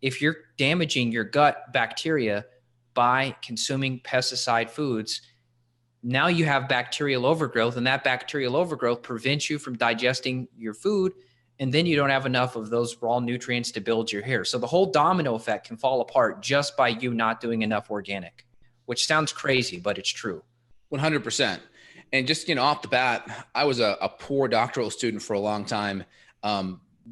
if you're damaging your gut bacteria by consuming pesticide foods, now you have bacterial overgrowth, and that bacterial overgrowth prevents you from digesting your food. And then you don't have enough of those raw nutrients to build your hair. So the whole domino effect can fall apart just by you not doing enough organic, which sounds crazy, but it's true. 100%. And just, off the bat, I was a poor doctoral student for a long time.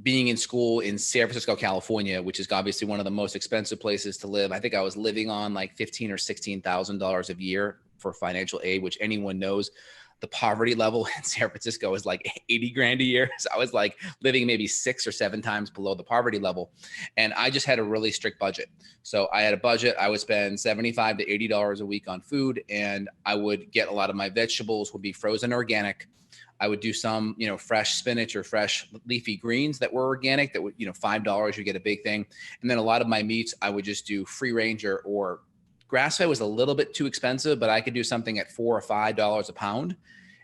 Being in school in San Francisco, California, which is obviously one of the most expensive places to live. I think I was living on like $15,000 or $16,000 a year for financial aid, which anyone knows the poverty level in San Francisco is like 80 grand a year. So I was like living maybe 6 or 7 times below the poverty level. And I just had a really strict budget. So I had a budget. I would spend $75 to $80 a week on food. And I would get a lot of my vegetables would be frozen organic. I would do some, fresh spinach or fresh leafy greens that were organic that would, $5, you get a big thing. And then a lot of my meats, I would just do free range or grass-fed was a little bit too expensive, but I could do something at $4 or $5 a pound.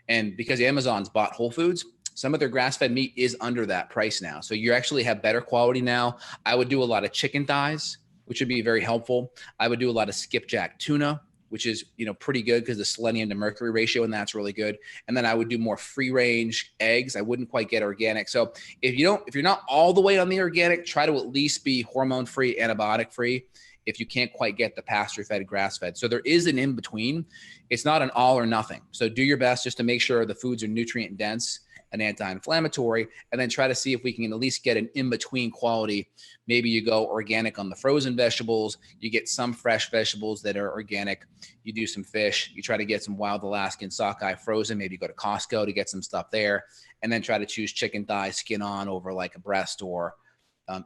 And because Amazon's bought Whole Foods, some of their grass-fed meat is under that price now. So you actually have better quality now. I would do a lot of chicken thighs, which would be very helpful. I would do a lot of skipjack tuna, which is, pretty good because the selenium to mercury ratio, and that's really good. And then I would do more free range eggs. I wouldn't quite get organic. So if you're not all the way on the organic, try to at least be hormone free, antibiotic free, if you can't quite get the pasture fed, grass fed. So there is an in between. It's not an all or nothing. So do your best just to make sure the foods are nutrient dense and anti-inflammatory, and then try to see if we can at least get an in-between quality. Maybe you go organic on the frozen vegetables, you get some fresh vegetables that are organic, you do some fish, you try to get some wild Alaskan sockeye frozen, maybe you go to Costco to get some stuff there, and then try to choose chicken thigh skin on over like a breast or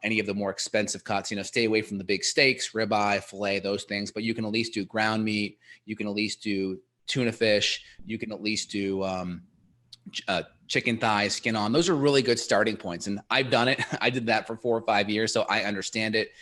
any of the more expensive cuts. Stay away from the big steaks, ribeye, filet, those things, but you can at least do ground meat, you can at least do tuna fish, you can at least do chicken thighs, skin on. Those are really good starting points. And I've done it. I did that for 4 or 5 years. So I understand it.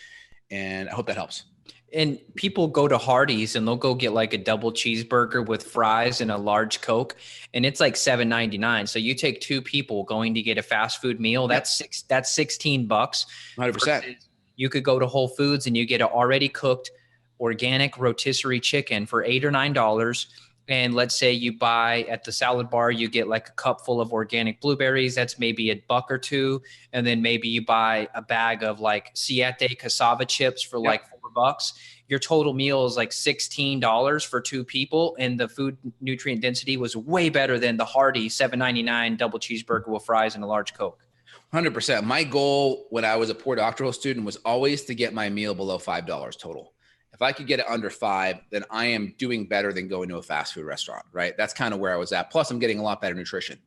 And I hope that helps. And people go to Hardee's and they'll go get like a double cheeseburger with fries and a large Coke, and it's like $7.99. So you take 2 people going to get a fast food meal. That's $16. 100%. You could go to Whole Foods and you get an already cooked organic rotisserie chicken for $8 or $9. And let's say you buy at the salad bar, you get like a cup full of organic blueberries. That's maybe $1 or $2. And then maybe you buy a bag of like Siete cassava chips for like $4. Your total meal is like $16 for 2 people. And the food nutrient density was way better than the hearty $7.99 double cheeseburger with fries and a large Coke. 100%. My goal when I was a poor doctoral student was always to get my meal below $5 total. If I could get it under 5, then I am doing better than going to a fast food restaurant, right? That's kind of where I was at. Plus, I'm getting a lot better nutrition.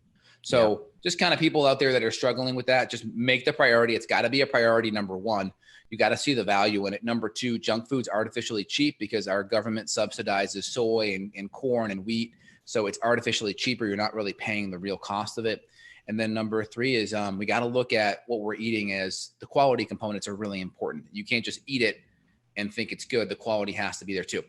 So just kind of people out there that are struggling with that, just make the priority. It's got to be a priority, number 1. You got to see the value in it. Number 2, junk food's artificially cheap because our government subsidizes soy and corn and wheat. So it's artificially cheaper. You're not really paying the real cost of it. And then number 3 is we got to look at what we're eating as the quality components are really important. You can't just eat it and think it's good. The quality has to be there too.